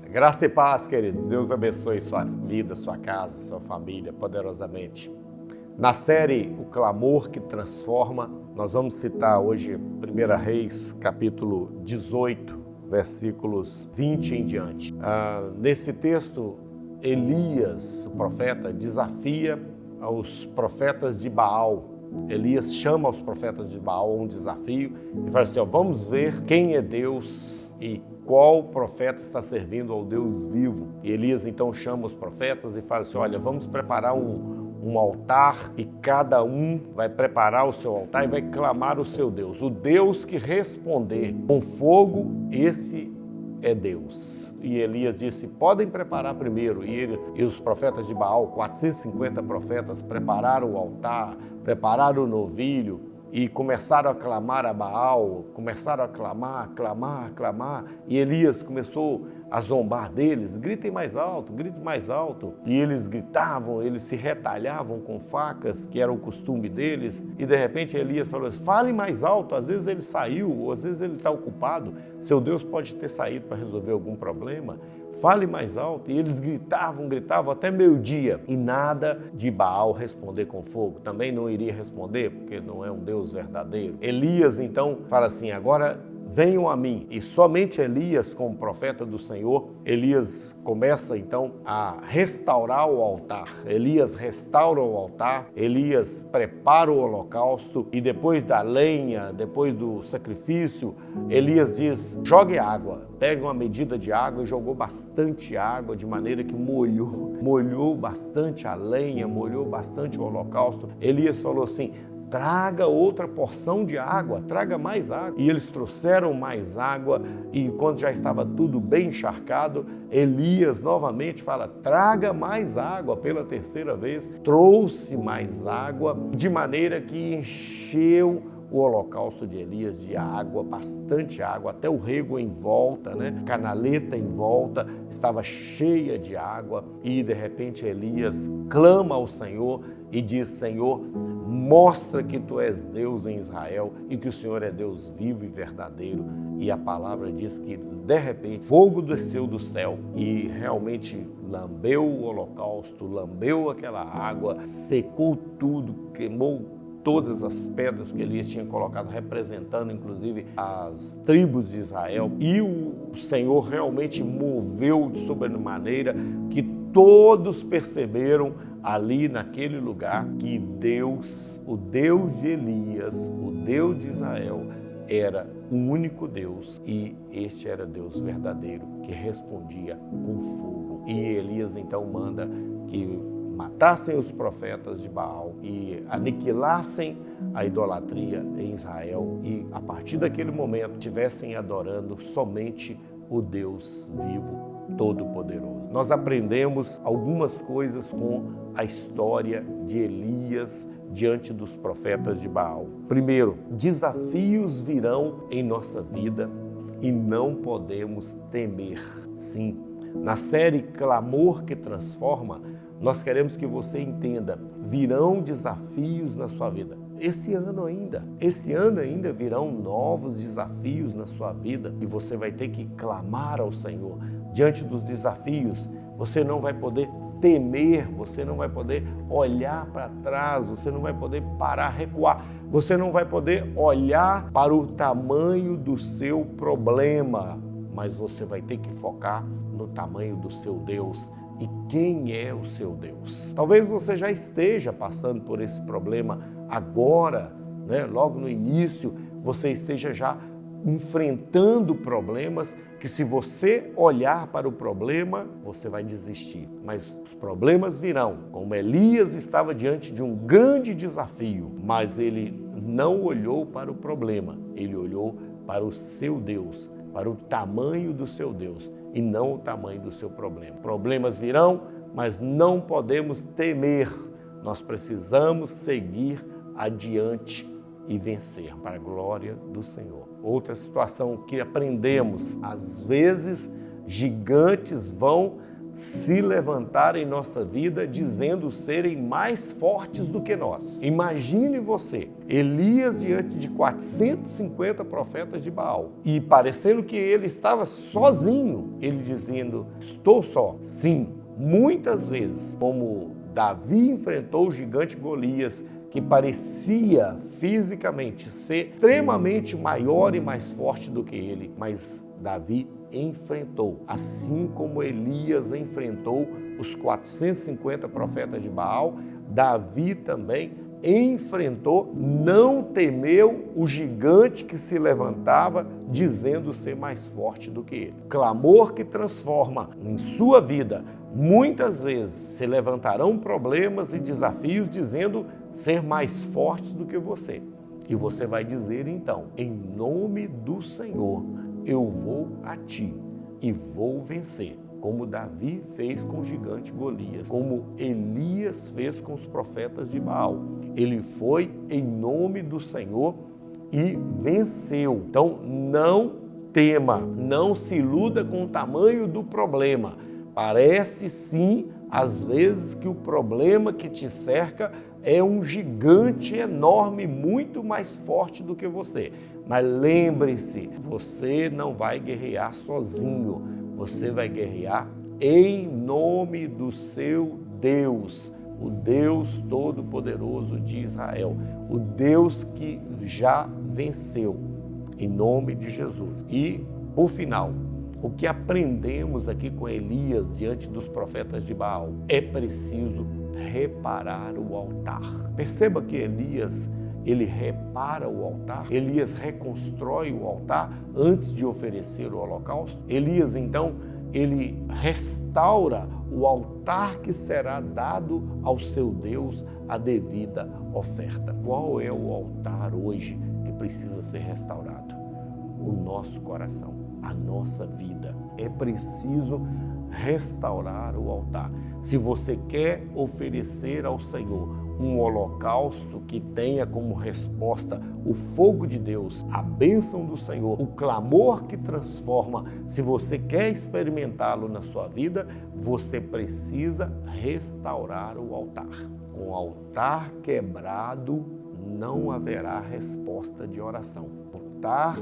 Graça e paz, queridos. Deus abençoe sua vida, sua casa, sua família, poderosamente. Na série O Clamor que Transforma, nós vamos citar hoje 1 Reis, capítulo 18, versículos 20 em diante. Nesse texto, Elias, o profeta, desafia aos profetas de Baal. Elias chama os profetas de Baal a um desafio e fala assim, vamos ver quem é Deus e qual profeta está servindo ao Deus vivo. E Elias então chama os profetas e fala assim, olha, vamos preparar um altar e cada um vai preparar o seu altar e vai clamar o seu Deus. O Deus que responder com fogo, esse é Deus. E Elias disse, podem preparar primeiro. E os profetas de Baal, 450 profetas, prepararam o altar, prepararam o novilho e começaram a clamar a Baal, começaram a clamar. E Elias começou a zombar deles, gritem mais alto, gritem mais alto. E eles gritavam, eles se retalhavam com facas, que era o costume deles. E de repente Elias falou assim, fale mais alto, às vezes ele saiu, ou às vezes ele está ocupado, seu Deus pode ter saído para resolver algum problema. Fale mais alto. E eles gritavam até meio-dia. E nada de Baal responder com fogo. Também não iria responder, porque não é um Deus verdadeiro. Elias então fala assim, agora venham a mim. E somente Elias, como profeta do Senhor, Elias começa então a restaurar o altar. Elias restaura o altar, Elias prepara o holocausto e depois da lenha, depois do sacrifício, Elias diz, jogue água. Pega uma medida de água e jogou bastante água, de maneira que molhou bastante a lenha, molhou bastante o holocausto. Elias falou assim, traga outra porção de água, traga mais água. E eles trouxeram mais água e quando já estava tudo bem encharcado, Elias novamente fala, traga mais água pela terceira vez. Trouxe mais água, de maneira que encheu o holocausto de Elias de água, bastante água, até o rego em volta, canaleta em volta, estava cheia de água. E de repente Elias clama ao Senhor e diz, Senhor, mostra que tu és Deus em Israel e que o Senhor é Deus vivo e verdadeiro. E a palavra diz que de repente fogo desceu do céu e realmente lambeu o holocausto, lambeu aquela água, secou tudo, queimou todas as pedras que Elias tinha colocado, representando inclusive as tribos de Israel. E o Senhor realmente moveu de sobremaneira que todos perceberam ali naquele lugar que Deus, o Deus de Elias, o Deus de Israel, era o único Deus e este era Deus verdadeiro que respondia com fogo. E Elias então manda que matassem os profetas de Baal e aniquilassem a idolatria em Israel e a partir daquele momento estivessem adorando somente o Deus vivo, todo-poderoso. Nós aprendemos algumas coisas com a história de Elias diante dos profetas de Baal. Primeiro, desafios virão em nossa vida e não podemos temer. Sim, na série Clamor que Transforma, nós queremos que você entenda, virão desafios na sua vida. Esse ano ainda virão novos desafios na sua vida e você vai ter que clamar ao Senhor. Diante dos desafios, você não vai poder temer, você não vai poder olhar para trás, você não vai poder parar, recuar, você não vai poder olhar para o tamanho do seu problema, mas você vai ter que focar no tamanho do seu Deus. E quem é o seu Deus? Talvez você já esteja passando por esse problema agora, logo no início, você esteja já enfrentando problemas que se você olhar para o problema, você vai desistir. Mas os problemas virão, como Elias estava diante de um grande desafio, mas ele não olhou para o problema, ele olhou para o seu Deus, para o tamanho do seu Deus e não o tamanho do seu problema. Problemas virão, mas não podemos temer. Nós precisamos seguir adiante e vencer para a glória do Senhor. Outra situação que aprendemos, às vezes gigantes vão se levantar em nossa vida dizendo serem mais fortes do que nós. Imagine você, Elias diante de 450 profetas de Baal e parecendo que ele estava sozinho, ele dizendo, estou só. Sim, muitas vezes, como Davi enfrentou o gigante Golias, que parecia fisicamente ser extremamente maior e mais forte do que ele, mas Davi enfrentou, assim como Elias enfrentou os 450 profetas de Baal, Davi também enfrentou, não temeu o gigante que se levantava dizendo ser mais forte do que ele. Clamor que transforma em sua vida. Muitas vezes se levantarão problemas e desafios dizendo ser mais forte do que você. E você vai dizer então, em nome do Senhor, eu vou a ti e vou vencer. Como Davi fez com o gigante Golias, como Elias fez com os profetas de Baal. Ele foi em nome do Senhor e venceu. Então não tema, não se iluda com o tamanho do problema. Parece sim, às vezes, que o problema que te cerca é um gigante enorme, muito mais forte do que você. Mas lembre-se, você não vai guerrear sozinho, você vai guerrear em nome do seu Deus, o Deus Todo-Poderoso de Israel, o Deus que já venceu, em nome de Jesus. E, por final, o que aprendemos aqui com Elias diante dos profetas de Baal? É preciso reparar o altar. Perceba que Elias, ele repara o altar. Elias reconstrói o altar antes de oferecer o holocausto. Elias, então, ele restaura o altar que será dado ao seu Deus a devida oferta. Qual é o altar hoje que precisa ser restaurado? O nosso coração, a nossa vida. É preciso restaurar o altar. Se você quer oferecer ao Senhor um holocausto que tenha como resposta o fogo de Deus, a bênção do Senhor, o clamor que transforma, se você quer experimentá-lo na sua vida, você precisa restaurar o altar. Com o altar quebrado, não haverá resposta de oração. O altar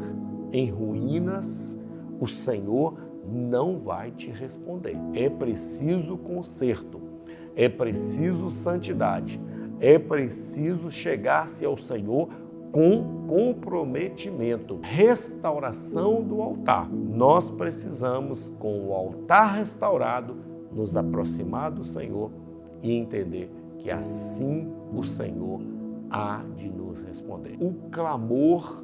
em ruínas, o Senhor não vai te responder. É preciso conserto, é preciso santidade, é preciso chegar-se ao Senhor com comprometimento. Restauração do altar. Nós precisamos, com o altar restaurado, nos aproximar do Senhor e entender que assim o Senhor há de nos responder. O clamor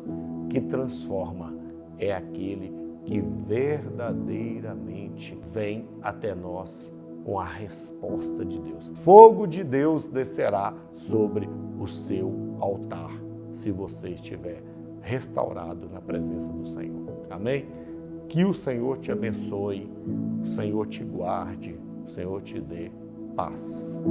que transforma é aquele que verdadeiramente vem até nós com a resposta de Deus. Fogo de Deus descerá sobre o seu altar, se você estiver restaurado na presença do Senhor. Amém? Que o Senhor te abençoe, o Senhor te guarde, o Senhor te dê paz.